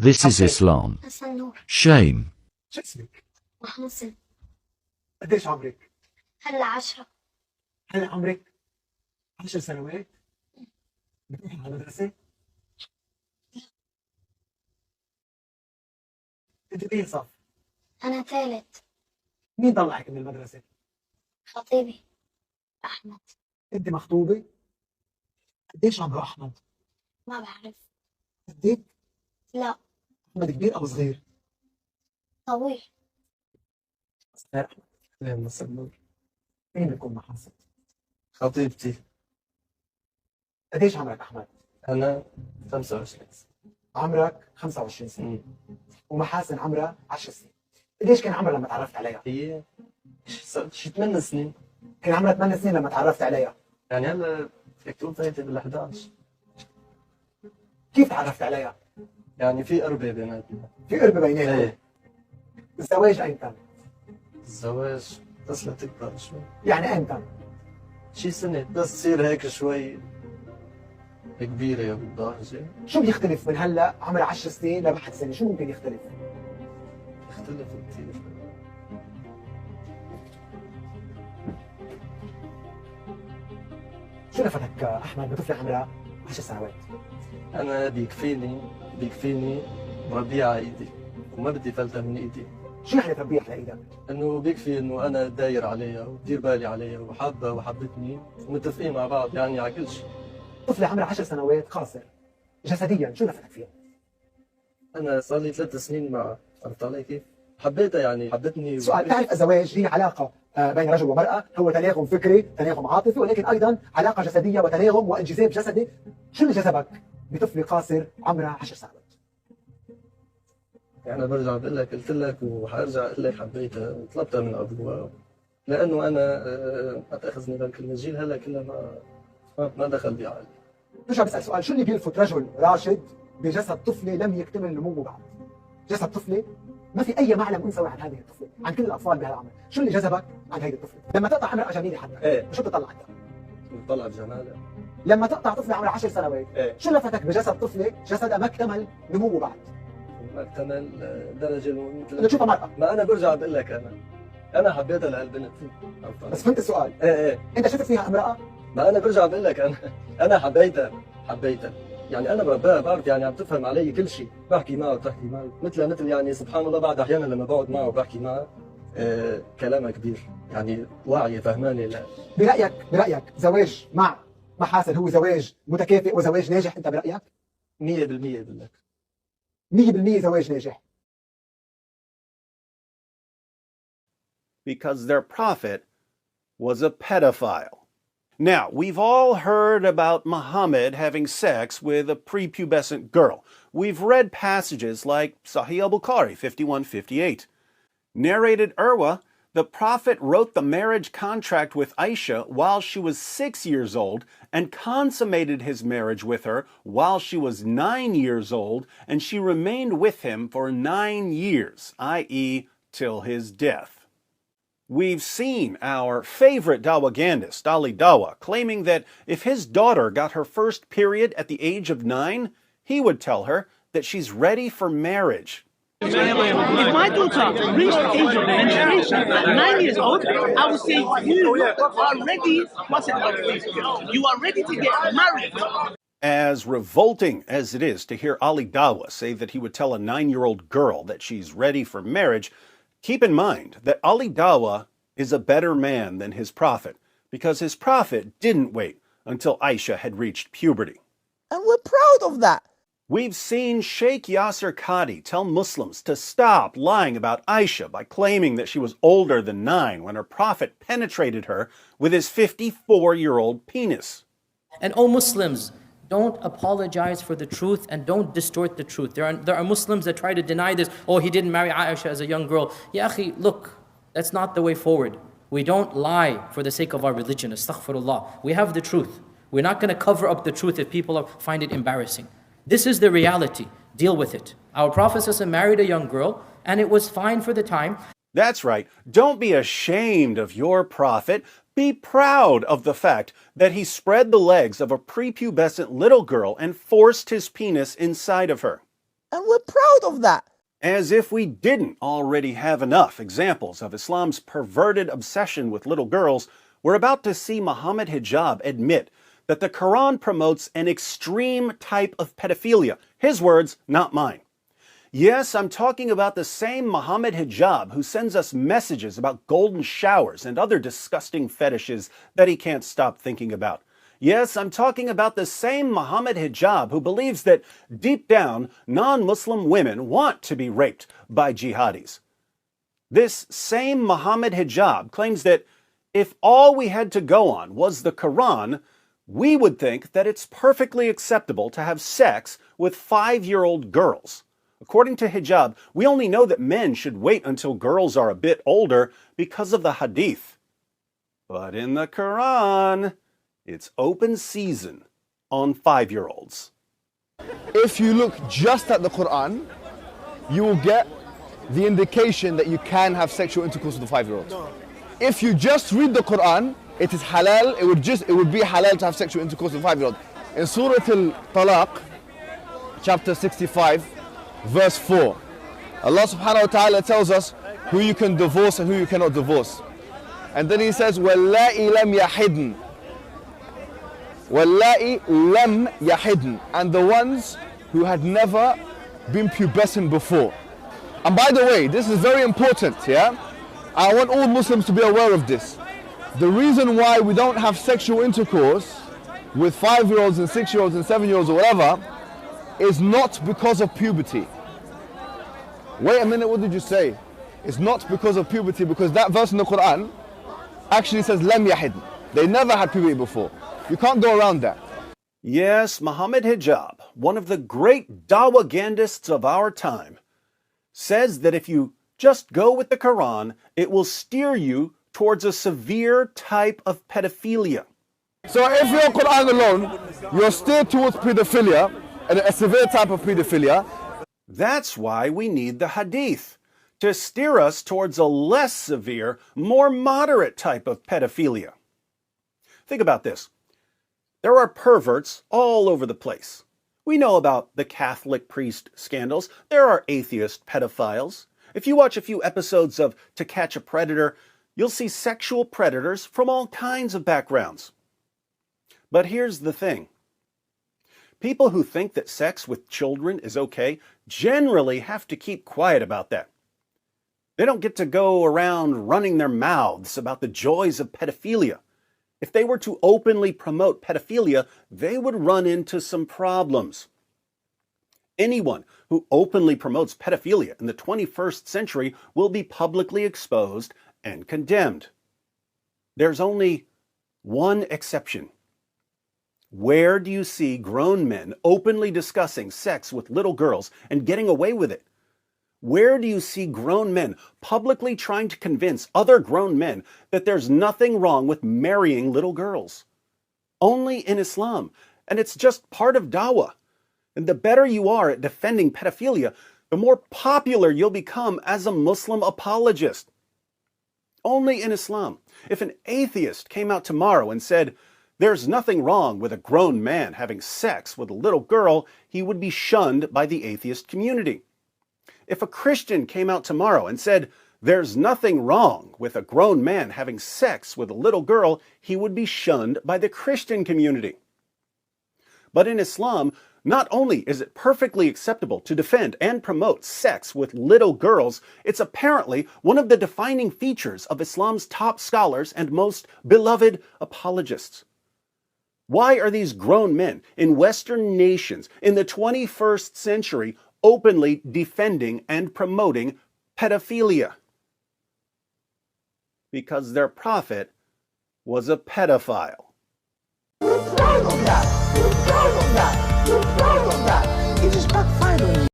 This is Islam. حسن نور. Shame. شو اسمك؟ محسن. قديش عمرك؟ هلا 10. هلا عمرك 10 سنوات؟ بتروحي على المدرسة؟ انت باي صف؟ أنا ثالث. مين طلعك من المدرسة؟ خطيبي أحمد. انت مخطوبة؟ قديش عمره احمد؟ ما بعرف. قديك؟ لا. احمد كبير او صغير؟ طويل. صغير احمد. اهلا وسهلا. مين بيكون محاسن؟ خطيبتي. قديش عمرك احمد؟ أنا 25 سنة. عمرك 25 سنة. مم. ومحاسن عمرها 10 سنين. قديش كان عمرها لما تعرفت عليها؟ هي شي 8 سنين. كان عمرها 8 سنين لما تعرفت عليها. يعني هلا فيك تقول فايتة بال 11. كيف تعرفت عليها؟ يعني في قربة بيناتنا. في قرب بيناتكم. ايه. الزواج ايمتى؟ الزواج بس لتكبر شوي. يعني ايمتى؟ شي سنة بس تصير هيك شوي كبيرة بالضاجة. شو بيختلف من هلا عمرها 10 سنين لبعد سنة؟ شو ممكن يختلف؟ يختلف كثير. شو لفتك احمد بطفله عمرها 10 سنوات؟ أنا بيكفيني مربية على إيدي وما بدي فلتة من إيدي. شو يعني تربية على ايدك؟ إنه بيكفي إنه أنا داير عليها ودير بالي عليها وحابة وحبتني ومتفقين مع بعض يعني على كل شيء. طفله عمرها 10 سنوات قاصر جسديا، شو لفتك فيها؟ أنا صار لي 3 سنين معها، عرفت علي كيف؟ حبيتها يعني حبتني. سؤال، تعرف الزواج هي علاقة بين رجل ومرأة، هو تناغم فكري، تناغم عاطفي، ولكن أيضا علاقة جسدية وتناغم وانجذاب جسدي. شو اللي جذبك بطفل قاصر عمرها 10 سنوات؟ يعني أنا برجع بقول لك، قلت لك وحارجع أقول لك حبيتها وطلبتها من أبوها لأنه أنا ما تأخذني بهالكلمة، الجيل هلا كله ما دخل بعقلي. برجع بسأل سؤال، شو اللي بيلفت رجل راشد بجسد طفلة لم يكتمل نموه بعد؟ جسد طفلة ما في أي معلم أنثوي عن هذه الطفلة، عن كل الأطفال بهالعمر، شو اللي جذبك عن هذه الطفلة؟ لما تقطع عمرها جميلة حتى، إيه. شو بتطلع عندها؟ طلع بجمالها. لما تقطع طفلة عمرها 10 سنوات، إيه. شو لفتك بجسد طفلة جسدها ما اكتمل نموه بعد؟ ما اكتمل درجة بدك تشوفها مرأة. ما أنا برجع بقول لك أنا حبيتها لهالبنت. عرفت علي؟ بس فهمت السؤال؟ إيه. أنت شفت فيها امرأة؟ ما أنا برجع بقول لك أنا حبيتها. يعني أنا برباها، بعرف يعني عم تفهم علي كل شيء، بحكي معها وتحكي معي مثل يعني سبحان الله. بعد أحيانا لما بقعد معها وبحكي معها كلامها كبير، يعني واعية فهماني. لا برأيك زواج مع محاسن هو زواج متكافئ وزواج ناجح؟ أنت برأيك؟ 100% بقول لك 100% زواج ناجح. Because their prophet was a pedophile. Now, we've all heard about Muhammad having sex with a prepubescent girl. We've read passages like Sahih al-Bukhari 5158. Narrated Urwa, the prophet wrote the marriage contract with Aisha while she was 6 years old and consummated his marriage with her while she was 9 years old, and she remained with him for 9 years, i.e., till his death. We've seen our favorite dawagandist, Ali Dawa, claiming that if his daughter got her first period at the age of 9, he would tell her that she's ready for marriage. If my daughter reached the age of menstruation at 9 years old, I would say you are ready. You are ready to get married. As revolting as it is to hear Ali Dawa say that he would tell a 9-year-old girl that she's ready for marriage, keep in mind that Ali Dawa is a better man than his prophet, because his prophet didn't wait until Aisha had reached puberty. And we're proud of that. We've seen Sheikh Yasser Qadi tell Muslims to stop lying about Aisha by claiming that she was older than 9 when her prophet penetrated her with his 54-year-old penis. And oh Muslims, don't apologize for the truth and don't distort the truth. There are Muslims that try to deny this. Oh, he didn't marry Aisha as a young girl. Ya akhi, look, that's not the way forward. We don't lie for the sake of our religion. Astaghfirullah. We have the truth. We're not going to cover up the truth if people find it embarrassing. This is the reality. Deal with it. Our Prophet ﷺ married a young girl and it was fine for the time. That's right. Don't be ashamed of your prophet. Be proud of the fact that he spread the legs of a prepubescent little girl and forced his penis inside of her. And we're proud of that. As if we didn't already have enough examples of Islam's perverted obsession with little girls, we're about to see Muhammad Hijab admit that the Quran promotes an extreme type of pedophilia. His words, not mine. Yes, I'm talking about the same Muhammad Hijab who sends us messages about golden showers and other disgusting fetishes that he can't stop thinking about. Yes, I'm talking about the same Muhammad Hijab who believes that deep down, non-Muslim women want to be raped by jihadis. This same Muhammad Hijab claims that if all we had to go on was the Quran, we would think that it's perfectly acceptable to have sex with 5-year-old girls. According to Hijab, we only know that men should wait until girls are a bit older because of the hadith. But in the Quran, it's open season on 5-year-olds. If you look just at the Quran, you will get the indication that you can have sexual intercourse with a 5-year-old. If you just read the Quran, it is halal, it would be halal to have sexual intercourse with a 5-year-old. In Surah Al-Talaq, chapter 65, verse 4, Allah subhanahu wa ta'ala tells us who you can divorce and who you cannot divorce. And then he says, وَاللَّائِ لَمْ يَحِدْنَ وَاللَّائِ لَمْ يَحِدْنَ, and the ones who had never been pubescent before. And by the way, this is very important, yeah? I want all Muslims to be aware of this. The reason why we don't have sexual intercourse with 5-year-olds and 6-year-olds and 7-year-olds or whatever is not because of puberty. Wait a minute, what did you say? It's not because of puberty, because that verse in the Quran actually says lam yahid. They never had puberty before. You can't go around that. Yes, Muhammad Hijab, one of the great dawagandists of our time, says that if you just go with the Quran, it will steer you towards a severe type of pedophilia. So if you're Quran alone, you're steered towards pedophilia, and a severe type of pedophilia. That's why we need the hadith, to steer us towards a less severe, more moderate type of pedophilia. Think about this. There are perverts all over the place. We know about the Catholic priest scandals. There are atheist pedophiles. If you watch a few episodes of To Catch a Predator, you'll see sexual predators from all kinds of backgrounds. But here's the thing. People who think that sex with children is okay generally have to keep quiet about that. They don't get to go around running their mouths about the joys of pedophilia. If they were to openly promote pedophilia, they would run into some problems. Anyone who openly promotes pedophilia in the 21st century will be publicly exposed and condemned. There's only one exception. Where do you see grown men openly discussing sex with little girls and getting away with it? Where do you see grown men publicly trying to convince other grown men that there's nothing wrong with marrying little girls? Only in Islam, and it's just part of dawah. And the better you are at defending pedophilia, the more popular you'll become as a Muslim apologist. Only in Islam. If an atheist came out tomorrow and said, there's nothing wrong with a grown man having sex with a little girl, he would be shunned by the atheist community. If a Christian came out tomorrow and said, there's nothing wrong with a grown man having sex with a little girl, he would be shunned by the Christian community. But in Islam, not only is it perfectly acceptable to defend and promote sex with little girls, it's apparently one of the defining features of Islam's top scholars and most beloved apologists. Why are these grown men in Western nations in the 21st century openly defending and promoting pedophilia? Because their prophet was a pedophile. We're proud of that. We're proud of that. We're proud of that. It just backfired on you.